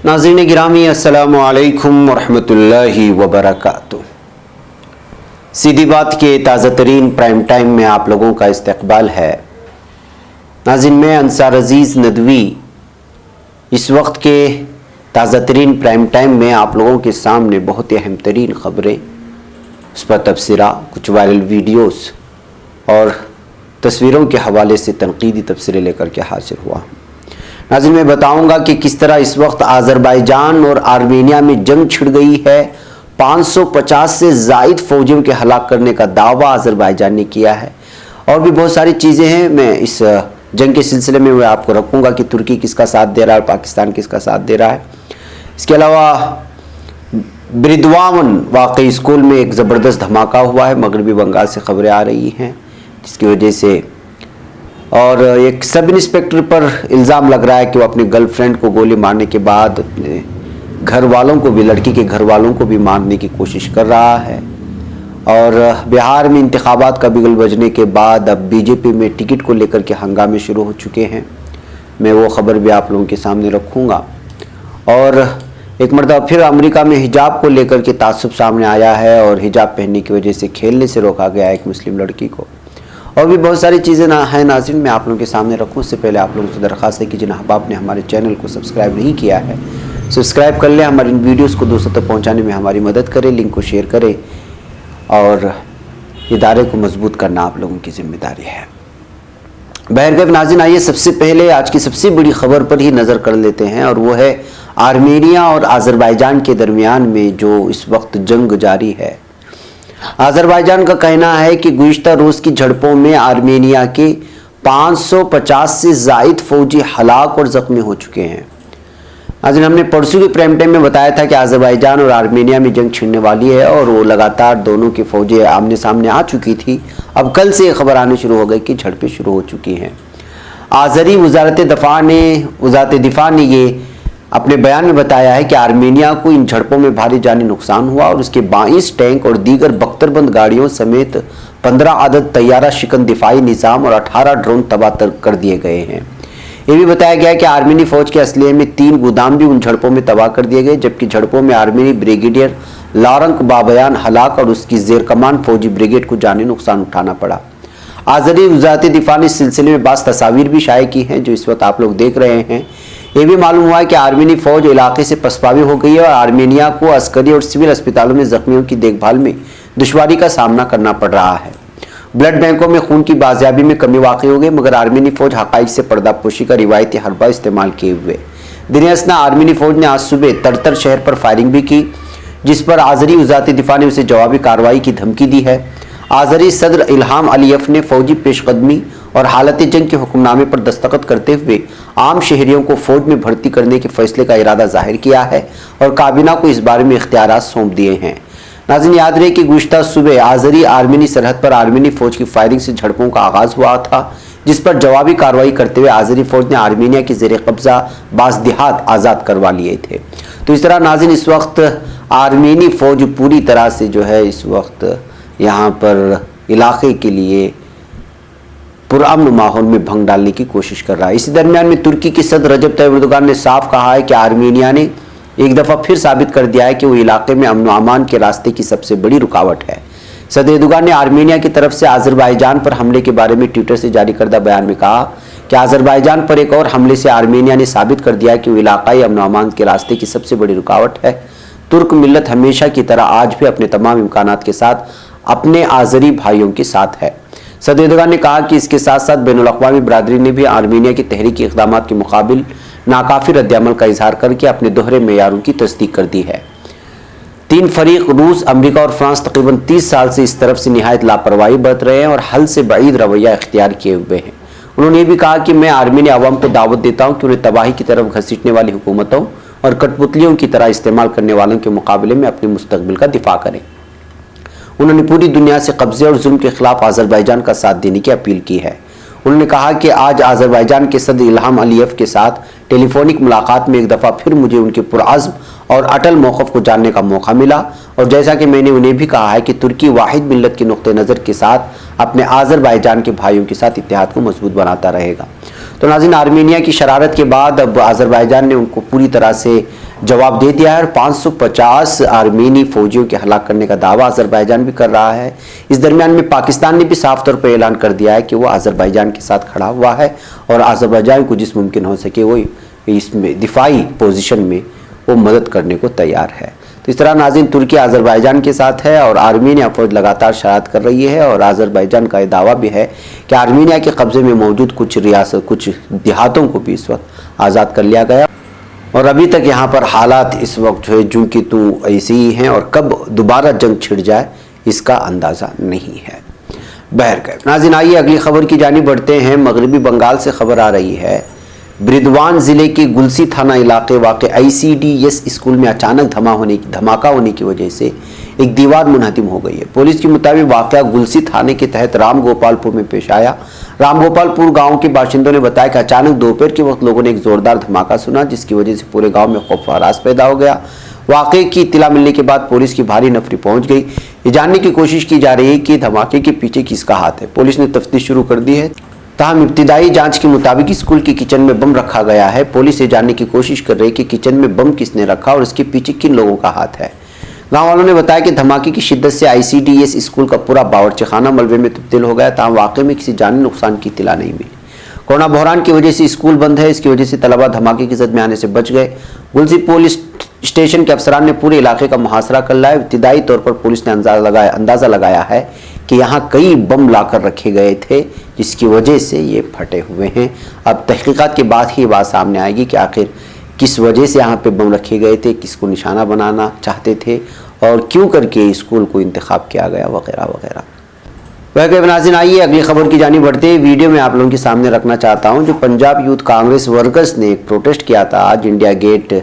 नाज़रीन गिरामी अस्सलामु अलैकुम वरहमतुल्लाहि वबरकातुह। सीधी बात के ताज़ा तरीन प्राइम टाइम में आप लोगों का इस्तकबाल है। नाज़रीन मैं अंसार अजीज़ नदवी इस वक्त के ताज़ा तरीन प्राइम टाइम में आप लोगों के सामने बहुत ही अहम तरीन ख़बरें, उस पर तबसरा, कुछ वायरल वीडियोस और तस्वीरों के हवाले से तनकीदी तबसरे लेकर के हाजिर हुआ। नाज़रीन मैं बताऊंगा कि किस तरह इस वक्त आज़रबाईजान और आर्मेनिया में जंग छिड़ गई है। 550 से ज़ायद फौजियों के हलाक करने का दावा आज़रबाईजान ने किया है और भी बहुत सारी चीज़ें हैं। मैं इस जंग के सिलसिले में मैं आपको रखूँगा कि तुर्की किसका साथ दे रहा है और पाकिस्तान किसका साथ दे रहा है। इसके अलावा बिरदवान वाकई स्कूल में एक ज़बरदस्त धमाका हुआ है, मगरबी बंगाल से खबरें आ रही हैं, जिसकी वजह से और एक सब इंस्पेक्टर पर इल्ज़ाम लग रहा है कि वो अपने गर्लफ्रेंड को गोली मारने के बाद अपने घर वालों को भी, लड़की के घर वालों को भी मारने की कोशिश कर रहा है। और बिहार में इंतखाबात का बिगुल बजने के बाद अब बीजेपी में टिकट को लेकर के हंगामे शुरू हो चुके हैं। मैं वो ख़बर भी आप लोगों के सामने रखूँगा। और एक मरतबा फिर अमेरिका में हिजाब को लेकर के तासुब सामने आया है और हिजाब पहनने की वजह से खेलने से रोका गया एक मुस्लिम लड़की को। और भी बहुत सारी चीज़ें हैं नाज़रीन, मैं आप लोगों के सामने रखूँ। उससे पहले आप लोगों से दरख्वास्त है कि जिन अहबाब ने हमारे चैनल को सब्सक्राइब नहीं किया है, सब्सक्राइब कर लें। हमारे इन वीडियोज़ को दोस्तों तक पहुँचाने में हमारी मदद करें, लिंक को शेयर करें और इदारे को मजबूत करना आप लोगों की जिम्मेदारी है। बहरकैफ नाज़रीन, आइए सबसे पहले आज की सबसे बड़ी खबर पर ही नज़र कर लेते हैं और वो है आर्मेनिया और आज़रबाईजान के दरमियान में जो इस वक्त जंग जारी है। आज़रबाईजान का कहना है कि गुज़िश्ता रोज़ की झड़पों में आर्मेनिया के 550 से ज़ायद फौजी हलाक और ज़ख्मी हो चुके हैं। आज हमने परसों के प्राइम टाइम में बताया था कि आज़रबाईजान और आर्मेनिया में जंग छिड़ने वाली है और वो लगातार दोनों की फौजें आमने सामने आ चुकी थी। अब कल से खबर आनी शुरू हो गई कि झड़पें शुरू हो चुकी हैं। आज़री वज़ारत दिफा ने ये अपने बयान में बताया है कि आर्मेनिया को इन झड़पों में भारी जानी नुकसान हुआ और उसके 22 टैंक और दीगर बख्तरबंद गाड़ियों समेत 15 अदद तैयारा शिकन दिफाई निज़ाम और 18 ड्रोन तबाह कर दिए गए हैं। ये भी बताया गया है कि आर्मेनी फौज के असलहे में 3 गोदाम भी उन झड़पों में तबाह कर दिए गए, जबकि झड़पों में आर्मेनी ब्रिगेडियर लारंक बाबयान हलाक और उसकी जेर कमान फौजी ब्रिगेड को जानी नुकसान उठाना पड़ा। आज़री वज़ारत दिफा ने इस सिलसिले में बाज़ तस्वीर भी शाये की हैं जो इस वक्त आप लोग देख रहे हैं। ये भी मालूम हुआ है कि आर्मेनी फौज इलाके से पसपावी हो गई है और आर्मेनिया को अस्करी और सिविल अस्पतालों में जख्मियों की देखभाल में दुश्वारी का सामना करना पड़ रहा है। ब्लड बैंकों में खून की बाजियाबी में कमी वाक़ई हो गई, मगर आर्मेनी फौज हक़ाइक़ से पर्दापोशी का रिवायती हरबा इस्तेमाल किए हुए दिन असना आर्मेनी फौज ने आज सुबह तरतर शहर पर फायरिंग भी की, जिस पर आज़री वज़ारत दिफा ने उसे जवाबी कार्रवाई की धमकी दी है। आज़री सदर इल्हाम अलीयफ ने फौजी पेशकदमी और हालत जंग के हुक्मनामे पर दस्तखत करते हुए आम शहरियों को फौज में भर्ती करने के फैसले का इरादा जाहिर किया है और काबीना को इस बारे में इख्तियारात सौंप दिए हैं। नाज़रीन याद रहे कि गुज़िश्ता सुबह आज़री आर्मेनी सरहद पर आर्मेनी फौज की फायरिंग से झड़पों का आगाज हुआ था, जिस पर जवाबी कार्रवाई करते हुए आज़री फौज ने आर्मेनिया के ज़ेर कब्जा बाज़ देहात आज़ाद करवा लिए थे। तो इस तरह नाज़रीन इस वक्त आर्मेनी फौज पूरी तरह से जो है इस वक्त यहाँ पर इलाके के लिए पुरअमन माहौल में भंग डालने की कोशिश कर रहा है। इसी दरमियान में तुर्की के सदर रजब तय्यिप एर्दोगान ने साफ कहा है कि आर्मेनिया ने एक दफ़ा फिर साबित कर दिया है कि वो इलाके में अमन व अमान के रास्ते की सबसे बड़ी रुकावट है। सदर एर्दोगान ने आर्मेनिया की तरफ से आज़रबाईजान पर हमले के बारे में ट्विटर से जारी करदा बयान में कहा कि आज़रबाईजान पर एक और हमले से आर्मेनिया ने साबित कर दिया कि वो इलाकाई अमन व अमान के रास्ते की सबसे बड़ी रुकावट है। तुर्क मिल्लत हमेशा की तरह आज भी अपने तमाम इम्कानात के साथ अपने आज़री भाइयों के साथ है। सदर एर्दोगान ने कहा कि इसके साथ साथ बैनुल अक़वामी बरादरी ने भी आर्मेनिया के तहरीकी इक़दाम के मुकाबिल नाकाफ़ी रद्द-ए-अमल का इजहार करके अपने दोहरे मेयारों की तस्दीक कर दी है। 3 फरीक रूस, अमेरिका और फ्रांस तकरीबन 30 साल से इस तरफ से निहायत लापरवाही बरत रहे हैं और हल से बईद रवैया इख्तियार किए हुए हैं। उन्होंने ये भी कहा कि मैं आर्मेनी अवाम को दावत देता हूँ कि उन्हें तबाही की तरफ घसीटने वाली हुकूमतों और कठपुतलियों की तरह इस्तेमाल करने वालों के मुकाबले में अपने मुस्तकबिल का दिफा करें। उन्होंने पूरी दुनिया से कब्जे और जुल्म के खिलाफ आज़रबाईजान का साथ देने की अपील की है। उन्होंने कहा कि आज आज़रबाईजान के सदर इल्हाम अलीयफ के साथ टेलीफोनिक मुलाकात में एक दफ़ा फिर मुझे उनके पुरअज़्म और अटल मौक़िफ़ को जानने का मौका मिला और जैसा कि मैंने उन्हें भी कहा है कि तुर्की वाहिद मिल्लत के नुक्ते नज़र के साथ अपने आज़रबाईजान के भाइयों के साथ इत्तेहाद को मजबूत बनाता रहेगा। तो नाज़रीन, आर्मेनिया की शरारत के बाद अब आज़रबाईजान ने उनको पूरी तरह से जवाब दे दिया है और 550 आर्मीनी फौजियों के हलाक करने का दावा अजरबैजान भी कर रहा है। इस दरमियान में पाकिस्तान ने भी साफ तौर पर ऐलान कर दिया है कि वो अजरबैजान के साथ खड़ा हुआ है और अजरबैजान को जिस मुमकिन हो सके वो इसमें दिफाई पोजीशन में वो मदद करने को तैयार है। तो इस तरह नाज़रीन तुर्की अजरबैजान के साथ है और आर्मीनिया फौज लगातार शरारत कर रही है और अजरबैजान का ये दावा भी है कि आर्मीनिया के कब्जे में मौजूद कुछ देहातों को भी इस वक्त आज़ाद कर लिया गया और अभी तक यहाँ पर हालात इस वक्त जो है जूं की तूं ऐसे ही हैं और कब दोबारा जंग छिड़ जाए इसका अंदाज़ा नहीं है। बहरकैफ नाज़रीन आइए अगली खबर की जानिब बढ़ते हैं। मगरबी बंगाल से खबर आ रही है। बृदवान ज़िले के गुलसी थाना इलाके वाक़े ICDS स्कूल में अचानक धमाका होने की वजह से एक दीवार मुनहदिम हो गई है। पुलिस के मुताबिक वाक़या गुलसी थाने के तहत रामगोपालपुर में पेश आया। रामगोपालपुर गांव के बाशिंदों ने बताया कि अचानक दोपहर के वक्त लोगों ने एक जोरदार धमाका सुना जिसकी वजह से पूरे गाँव में खौफ हरास पैदा हो गया। वाक़े की इत्तला मिलने के बाद पुलिस की भारी नफरी पहुंच गई। ये जानने की कोशिश की जा रही है कि धमाके के पीछे किसका हाथ है। पुलिस ने तफ्तीश शुरू कर दी है। ताहम इब्तिदाई जांच के मुताबिक स्कूल के किचन में बम रखा गया है। पुलिस ये जानने की कोशिश कर रही है कि किचन में बम किसने रखा और इसके पीछे किन लोगों का हाथ है। गांव वालों ने बताया कि धमाके की शिद्दत से ICDS स्कूल का पूरा बावर्ची खाना मलबे में तब्दील हो गया। ताहम वाक़े में किसी जानी नुकसान की इत्तला नहीं मिली। कोरोना बहरान की वजह से स्कूल बंद है, इसकी वजह से तलबा धमाके की जद में आने से बच गए। गुलसी पुलिस स्टेशन के अफसरान ने पूरे इलाके का मुहासरा कर लिया है। इब्तिदाई तौर पर पुलिस ने अंदाज़ा लगाया है कि यहाँ कई बम लाकर रखे गए थे जिसकी वजह से ये फटे हुए हैं। अब तहकीकात के बाद ही ये बात सामने आएगी कि आखिर किस वजह से यहाँ पे बम रखे गए थे, किसको निशाना बनाना चाहते थे और क्यों करके स्कूल को इंतखाब किया गया वगैरह वगैरह। वह नाज़रीन आइए अगली खबर की जानिब बढ़ते हैं। वीडियो में आप लोगों के सामने रखना चाहता हूँ जो पंजाब यूथ कांग्रेस वर्कर्स ने एक प्रोटेस्ट किया था आज इंडिया गेट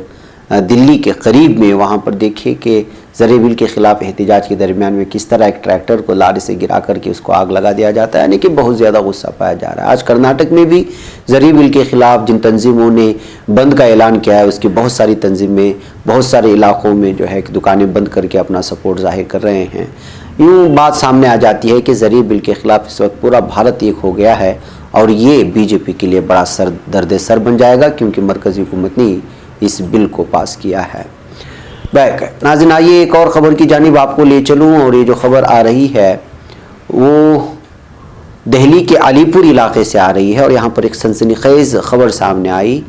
दिल्ली के करीब में। वहाँ पर देखिए कि ज़री बिल के ख़िलाफ़ एहतजाज के दरमियान में किस तरह एक ट्रैक्टर को लारे से गिरा करके उसको आग लगा दिया जाता है, यानी कि बहुत ज़्यादा गुस्सा पाया जा रहा है। आज कर्नाटक में भी ज़री बिल के ख़िलाफ़ जिन तंजीमों ने बंद का ऐलान किया है उसकी बहुत सारी तंजीमें बहुत सारे इलाक़ों में जो है कि दुकानें बंद करके अपना सपोर्ट ज़ाहिर कर रहे हैं। यूँ बात सामने आ जाती है कि ज़री बिल के ख़िलाफ़ इस वक्त पूरा भारत एक हो गया है और ये BJP के लिए बड़ा दर्द सर बन जाएगा क्योंकि मरकज़ी हुकूमत ने इस बिल को पास किया है। नाज़रीन आइए एक और ख़बर की जानिब आपको ले चलूँ और ये जो ख़बर आ रही है वो दिल्ली के अलीपुर इलाके से आ रही है और यहाँ पर एक सनसनीखेज़ ख़बर सामने आई।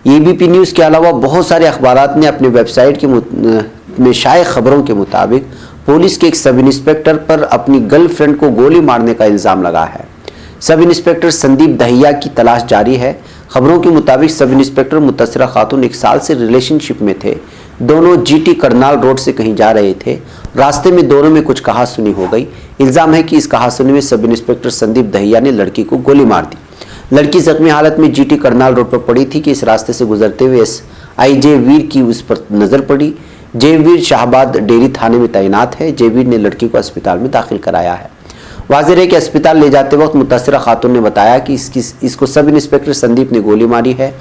ABP न्यूज़ के अलावा बहुत सारे अखबारात ने अपने वेबसाइट के में शाये ख़बरों के मुताबिक पुलिस के एक सब इंस्पेक्टर पर अपनी गर्लफ्रेंड को गोली मारने का इल्ज़ाम लगा है। सब इंस्पेक्टर संदीप दहिया की तलाश जारी है। खबरों के मुताबिक सब इंस्पेक्टर मुतसरा खातून 1 साल से रिलेशनशिप में थे। दोनों GT करनाल रोड से कहीं जा रहे थे। रास्ते में दोनों में कुछ कहासुनी हो गई। इल्ज़ाम है कि इस कहासुनी में सब इंस्पेक्टर संदीप दहिया ने लड़की को गोली मार दी। लड़की जख्मी हालत में GT करनाल रोड पर पड़ी थी कि इस रास्ते से गुजरते हुए SI जयवीर की उस पर नज़र पड़ी। जयवीर शाहबाद डेयरी थाने में तैनात है। जयवीर ने लड़की को अस्पताल में दाखिल कराया है। वाज़ेह है कि अस्पताल ले जाते वक्त मुतासिरा खातून ने बताया कि इसको सब इंस्पेक्टर संदीप ने गोली मारी है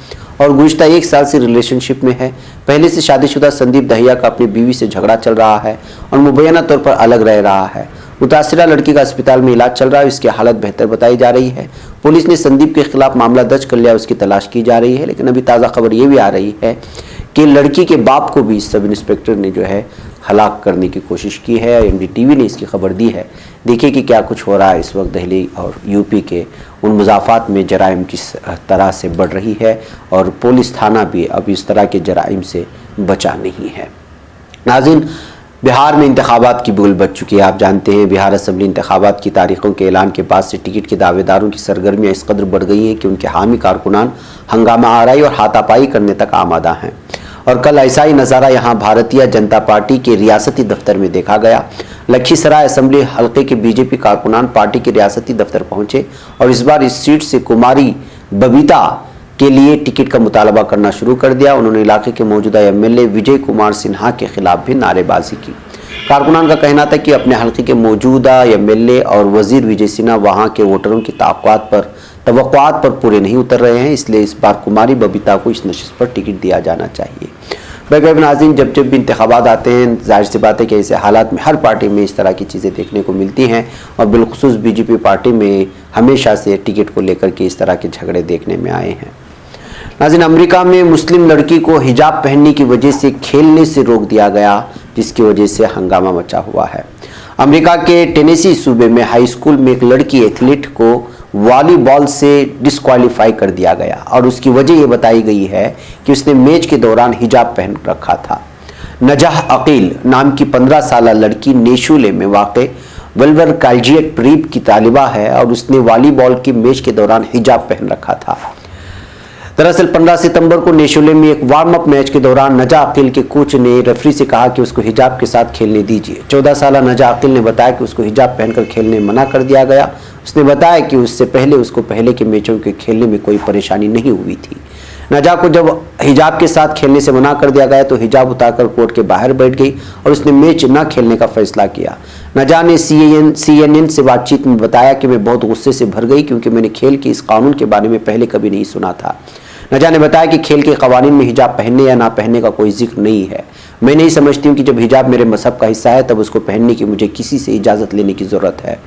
और गुज़िश्ता 1 साल से रिलेशनशिप में है। पहले से शादीशुदा संदीप दहिया का अपनी बीवी से झगड़ा चल रहा है और मुबैना तौर पर अलग रह रहा है। मुतासिरा लड़की का अस्पताल में इलाज चल रहा है, इसकी हालत बेहतर बताई जा रही है। पुलिस ने संदीप के खिलाफ मामला दर्ज कर लिया, उसकी तलाश की जा रही है। लेकिन अभी ताज़ा खबर ये भी आ रही है कि लड़की के बाप को भी सब इंस्पेक्टर ने जो है हलाक करने की कोशिश की है। NDTV ने इसकी खबर दी है। देखिए कि क्या कुछ हो रहा है इस वक्त दिल्ली और UP के उन मुज़ाफ़ात में जराइम किस तरह से बढ़ रही है और पुलिस थाना भी अब इस तरह के जराइम से बचा नहीं है। नाज़रीन बिहार में इंतखाबात की बिगुल बज चुकी है। आप जानते हैं बिहार असम्बली इंतखाबात की तारीखों के ऐलान के बाद से टिकट के दावेदारों की सरगर्मियाँ इस कदर बढ़ गई हैं कि उनके हामी कारकुनान हंगामा आराई और हाथापाई करने तक आमादा हैं। और कल ऐसा ही नज़ारा यहाँ भारतीय जनता पार्टी के रियासती दफ्तर में देखा गया। लखीसराय असम्बली हल्के के BJP कारकुनान पार्टी के रियासती दफ्तर पहुंचे और इस बार इस सीट से कुमारी बबीता के लिए टिकट का मुतालबा करना शुरू कर दिया। उन्होंने इलाके के मौजूदा MLA विजय कुमार सिन्हा के खिलाफ भी नारेबाजी की। कारकुनान का कहना था कि अपने हल्के के मौजूदा MLA और वजीर विजय सिन्हा वहाँ के वोटरों की तवक्कुआत पर पूरे नहीं उतर रहे हैं, इसलिए इस बार कुमारी बबीता को इस नशिस्त पर टिकट दिया जाना चाहिए। वैसे नाज़रीन जब भी इंतखाबात आते हैं जाहिर सी बात है कि ऐसे हालात में हर पार्टी में इस तरह की चीज़ें देखने को मिलती हैं और बिलखुसूस BJP पार्टी में हमेशा से टिकट को लेकर के इस तरह के झगड़े देखने में आए हैं। नाज़रीन, अमेरिका में मुस्लिम लड़की को हिजाब पहनने की वजह से खेलने से रोक दिया गया, जिसकी वजह से हंगामा मचा हुआ है। अमेरिका के टेनेसी सूबे में हाई स्कूल में एक लड़की एथलीट को वॉलीबॉल से डिस्क्वालीफाई कर दिया गया और उसकी वजह ये बताई गई है कि उसने मैच के दौरान हिजाब पहन रखा था। नजाह अकील नाम की 15 साल लड़की नेशुले में वाक़ वेल्वर कॉलेजिएट प्रीप की तालिबा है और उसने वॉलीबॉल की मैच के दौरान हिजाब पहन रखा था। दरअसल 15 सितंबर को नेशुले में एक वार्म अप मैच के दौरान नजा अकील के कोच ने रेफरी से कहा कि उसको हिजाब के साथ खेलने दीजिए। 14 साल नजा अकील ने बताया कि उसको हिजाब पहनकर खेलने मना कर दिया गया। उसने बताया कि उससे पहले उसको पहले के मैचों के खेलने में कोई परेशानी नहीं हुई थी। नजा को जब हिजाब के साथ खेलने से मना कर दिया गया तो हिजाब उतारकर कोर्ट के बाहर बैठ गई और उसने मैच न खेलने का फैसला किया। नजा ने CNN से बातचीत में बताया कि मैं बहुत गुस्से से भर गई क्योंकि मैंने खेल के इस कानून के बारे में पहले कभी नहीं सुना था। नजा ने बताया कि खेल के कवानीन में हिजाब पहनने या ना पहनने का कोई जिक्र नहीं है। मैं नहीं समझती हूँ कि जब हिजाब मेरे मजहब का हिस्सा है तब उसको पहनने की मुझे किसी से इजाज़त लेने की ज़रूरत है।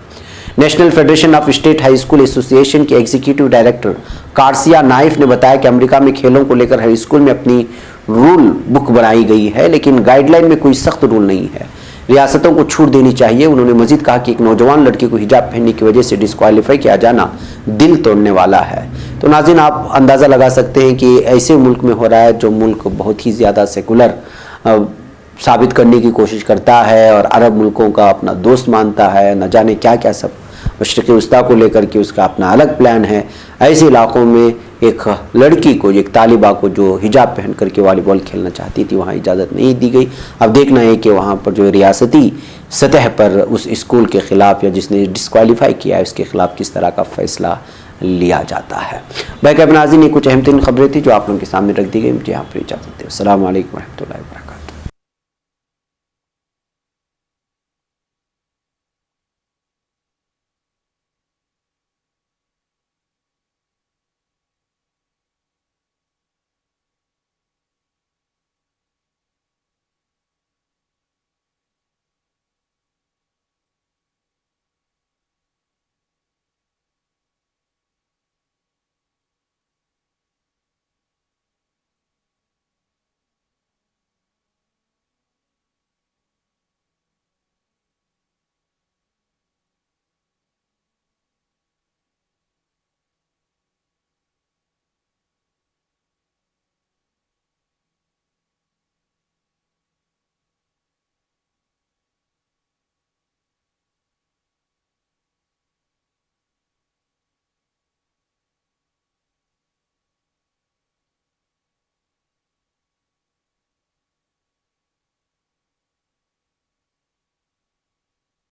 National federation of state high school association के एग्जीक्यूटिव डायरेक्टर कार्सिया नाइफ ने बताया कि अमेरिका में खेलों को लेकर हाई स्कूल में अपनी रूल बुक बनाई गई है, लेकिन गाइडलाइन में कोई सख्त रूल नहीं है। रियासतों को छूट देनी चाहिए। उन्होंने मजीद कहा कि एक नौजवान लड़की को हिजाब पहनने की वजह से डिस्क्वालीफाई किया जाना दिल तोड़ने वाला है। तो नाज़रीन, आप अंदाज़ा लगा सकते हैं कि ऐसे मुल्क में हो रहा है जो मुल्क बहुत ही ज़्यादा सेकुलर साबित करने की कोशिश करता है और अरब मुल्कों का अपना दोस्त मानता है, न जाने क्या क्या सब मशरिक़ वस्ता को लेकर के उसका अपना अलग प्लान है। ऐसे इलाकों में एक लड़की को, एक तालिबा को जो हिजाब पहन करके वॉलीबॉल खेलना चाहती थी, वहाँ इजाज़त नहीं दी गई। अब देखना है कि वहाँ पर जो रियासती सतह पर उस स्कूल के ख़िलाफ़ या जिसने डिस्क्वालीफाई किया है उसके ख़िलाफ़ किस तरह का फ़ैसला लिया जाता है। भाई नाज़रीन, ये कुछ अहम तरीन खबरें थी जो आप लोगों के सामने रख दी गई। मुझे यहाँ पर इजाज़त दें। अस्सलाम वालेकुम रहमतुल्लाहि व बरकातहू।